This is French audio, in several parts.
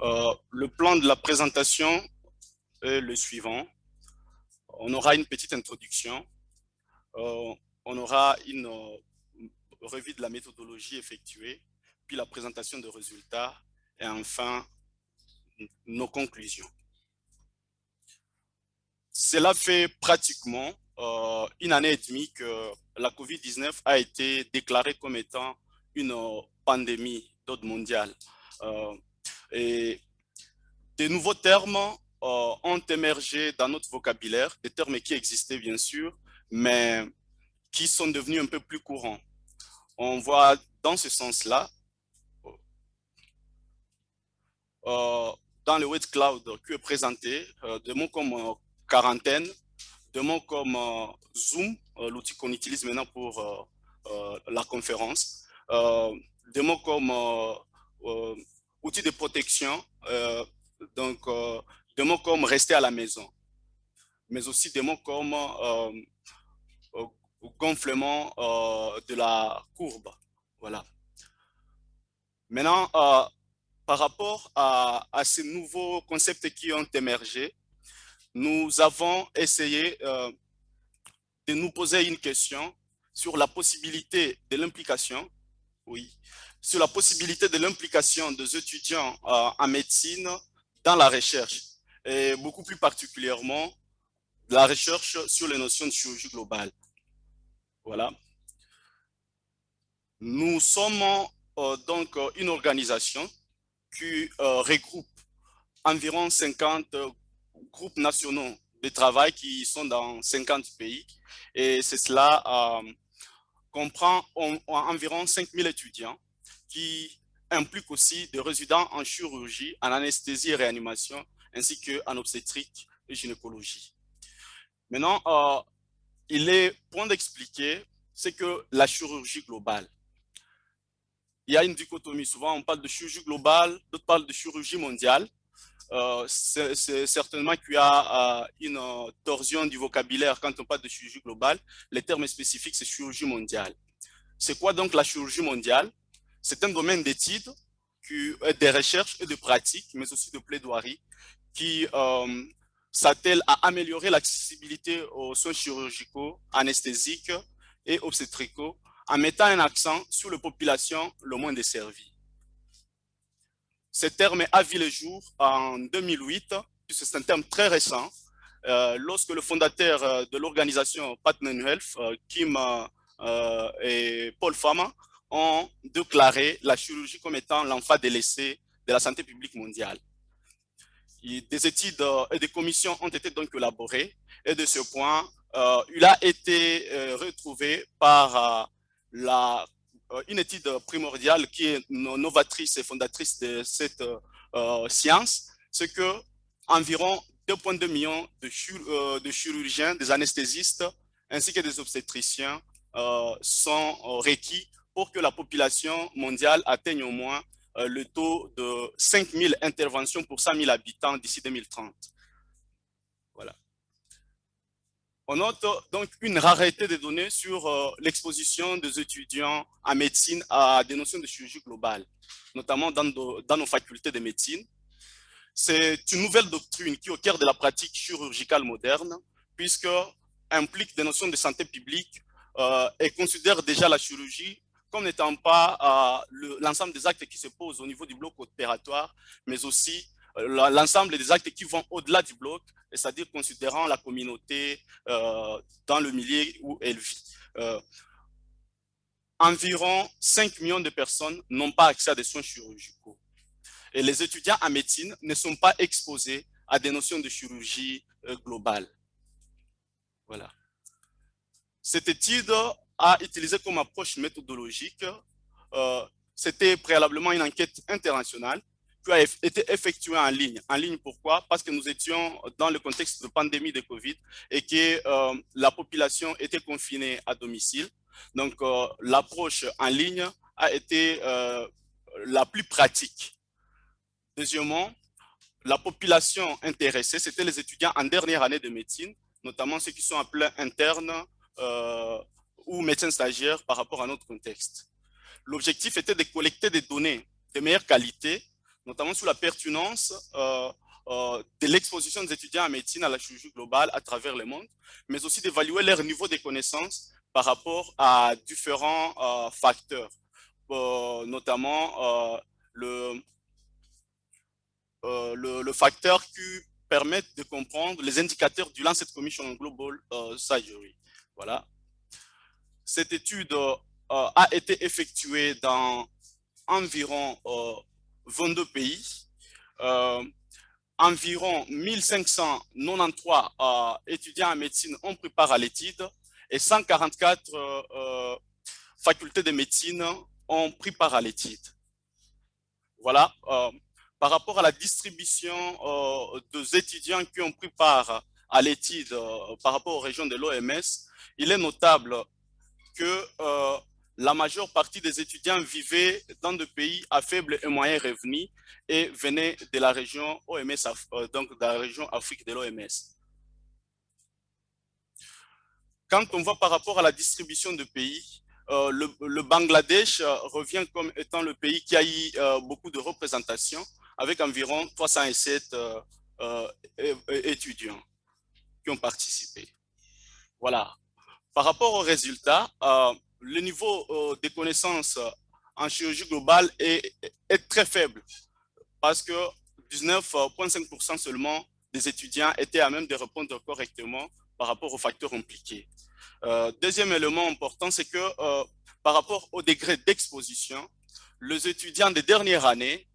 Le plan de la présentation est le suivant. On aura une petite introduction, euh, on aura une revue de la méthodologie effectuée, puis la présentation de résultats et enfin nos conclusions. Cela fait pratiquement une année et demie que la COVID-19 a été déclarée comme étant une pandémie d'ordre mondial. Et des nouveaux termes ont émergé dans notre vocabulaire, des termes qui existaient bien sûr, mais qui sont devenus un peu plus courants. On voit dans ce sens-là, dans le Web Cloud qui est présenté, des mots comme quarantaine, des mots comme Zoom, l'outil qu'on utilise maintenant pour la conférence, des mots comme outils de protection, donc des mots comme rester à la maison, mais aussi des mots comme gonflement de la courbe. Voilà. Maintenant, par rapport à ces nouveaux concepts qui ont émergé, nous avons essayé de nous poser une question sur la possibilité de l'implication, oui, sur la possibilité de l'implication des étudiants en médecine dans la recherche, et beaucoup plus particulièrement la recherche sur les notions de chirurgie globale. Voilà. Nous sommes donc une organisation qui regroupe environ 50 groupes nationaux de travail qui sont dans 50 pays. Et c'est cela comprend environ 5000 étudiants qui implique aussi des résidents en chirurgie, en anesthésie et réanimation, ainsi qu'en obstétrique et gynécologie. Maintenant, il est point d'expliquer, c'est que la chirurgie globale, il y a une dichotomie. Souvent, on parle de chirurgie globale, d'autres parlent de chirurgie mondiale. C'est certainement qu'il y a une torsion du vocabulaire quand on parle de chirurgie globale. Les termes spécifiques, c'est chirurgie mondiale. C'est quoi donc la chirurgie mondiale? C'est un domaine d'études, de recherche et de pratique, mais aussi de plaidoirie, qui s'attelle à améliorer l'accessibilité aux soins chirurgicaux, anesthésiques et obstétricaux, en mettant un accent sur les populations le moins desservies. Ce terme a vu le jour en 2008, puisque c'est un terme très récent, lorsque le fondateur de l'organisation Partner Health, Kim et Paul Fama, ont déclaré la chirurgie comme étant l'enfant délaissé de la santé publique mondiale. Des études et des commissions ont été donc élaborées, et de ce point, il a été retrouvé par une étude primordiale qui est novatrice et fondatrice de cette science, c'est que environ 2,2 millions de chirurgiens, des anesthésistes ainsi que des obstétriciens sont requis pour que la population mondiale atteigne au moins le taux de 5000 interventions pour 100 000 habitants d'ici 2030. Voilà. On note donc une rareté des données sur l'exposition des étudiants en médecine à des notions de chirurgie globale, notamment dans nos facultés de médecine. C'est une nouvelle doctrine qui est au cœur de la pratique chirurgicale moderne, puisque implique des notions de santé publique et considère déjà la chirurgie comme n'étant pas l'ensemble des actes qui se posent au niveau du bloc opératoire, mais aussi l'ensemble des actes qui vont au-delà du bloc, c'est-à-dire considérant la communauté dans le milieu où elle vit. Environ 5 millions de personnes n'ont pas accès à des soins chirurgicaux. Et les étudiants en médecine ne sont pas exposés à des notions de chirurgie globale. Voilà. Cette étude a utilisé comme approche méthodologique, c'était préalablement une enquête internationale qui a été effectuée en ligne. En ligne, pourquoi? Parce que nous étions dans le contexte de pandémie de Covid et que la population était confinée à domicile. Donc, l'approche en ligne a été la plus pratique. Deuxièmement, la population intéressée, c'était les étudiants en dernière année de médecine, notamment ceux qui sont appelés internes ou médecins stagiaires par rapport à notre contexte. L'objectif était de collecter des données de meilleure qualité, notamment sur la pertinence de l'exposition des étudiants en médecine à la chirurgie globale à travers le monde, mais aussi d'évaluer leur niveau de connaissances par rapport à différents facteurs, notamment le facteur qui permet de comprendre les indicateurs du Lancet Commission Global Surgery. Voilà. Cette étude a été effectuée dans environ 22 pays. Environ 1593 étudiants en médecine ont pris part à l'étude et 144 facultés de médecine ont pris part à l'étude. Voilà. Par rapport à la distribution des étudiants qui ont pris part à l'étude par rapport aux régions de l'OMS, il est notable que la majeure partie des étudiants vivaient dans des pays à faible et moyen revenu et venaient de la région OMS, donc de la région Afrique de l'OMS. Quand on voit par rapport à la distribution de pays, le Bangladesh revient comme étant le pays qui a eu beaucoup de représentation, avec environ 307 étudiants qui ont participé. Voilà. Par rapport aux résultats, le niveau de connaissances en chirurgie globale est très faible parce que 19,5% seulement des étudiants étaient à même de répondre correctement par rapport aux facteurs impliqués. Deuxième élément important, c'est que par rapport au degré d'exposition, les étudiants des dernières années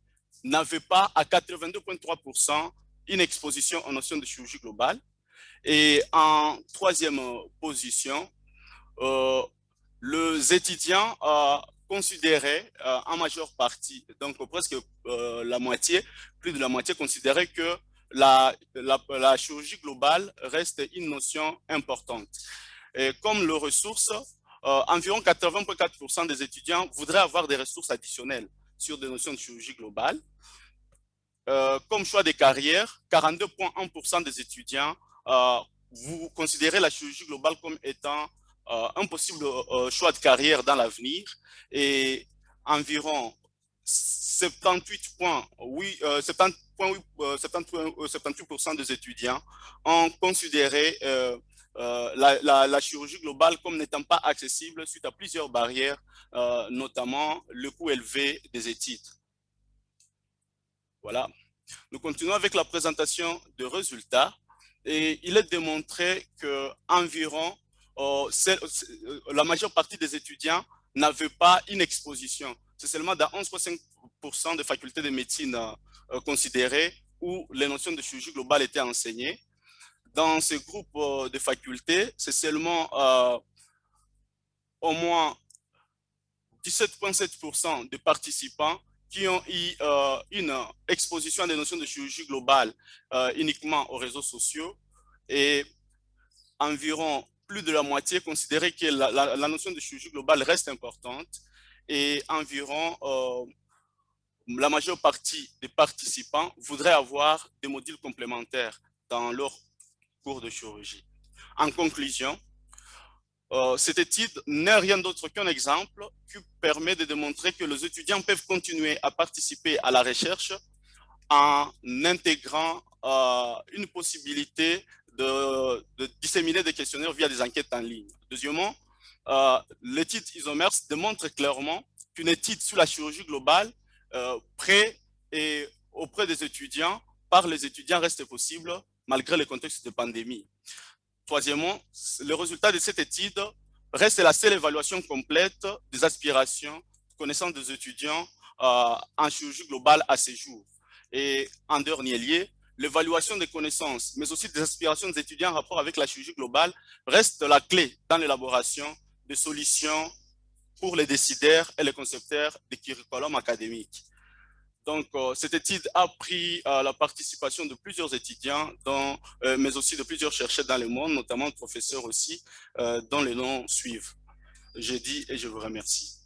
n'avaient pas à 82,3% une exposition aux notions de chirurgie globale. Et en troisième position, les étudiants considéraient en majeure partie, donc presque la moitié, plus de la moitié, considéraient que la chirurgie globale reste une notion importante. Et comme les ressources, environ 80,4% des étudiants voudraient avoir des ressources additionnelles sur des notions de chirurgie globale. Comme choix de carrière, 42,1% des étudiants vous considérez la chirurgie globale comme étant un possible choix de carrière dans l'avenir et environ 78% des étudiants ont considéré la chirurgie globale comme n'étant pas accessible suite à plusieurs barrières, notamment le coût élevé des études. Voilà. Nous continuons avec la présentation de résultats et il est démontré que environ la majeure partie des étudiants n'avaient pas une exposition. C'est seulement dans 11,5% des facultés de médecine considérées où les notions de chirurgie globale étaient enseignées. Dans ce groupe de facultés, c'est seulement au moins 17,7% de participants qui ont eu une exposition à des notions de chirurgie globale uniquement aux réseaux sociaux et environ plus de la moitié considéraient que la notion de chirurgie globale reste importante et environ la majeure partie des participants voudraient avoir des modules complémentaires dans leur cours de chirurgie. En conclusion, cette étude n'est rien d'autre qu'un exemple qui permet de démontrer que les étudiants peuvent continuer à participer à la recherche en intégrant une possibilité de disséminer des questionnaires via des enquêtes en ligne. Deuxièmement, l'étude Isomers démontre clairement qu'une étude sur la chirurgie globale près et auprès des étudiants, par les étudiants, reste possible malgré le contexte de pandémie. Troisièmement, le résultat de cette étude reste la seule évaluation complète des aspirations, connaissances des étudiants en chirurgie globale à ce jour. Et en dernier lieu, l'évaluation des connaissances, mais aussi des aspirations des étudiants en rapport avec la chirurgie globale, reste la clé dans l'élaboration de solutions pour les décideurs et les concepteurs des curriculums académiques. Donc, cette étude a pris la participation de plusieurs étudiants, mais aussi de plusieurs chercheurs dans le monde, notamment professeurs aussi, dont les noms suivent. Je dis et je vous remercie.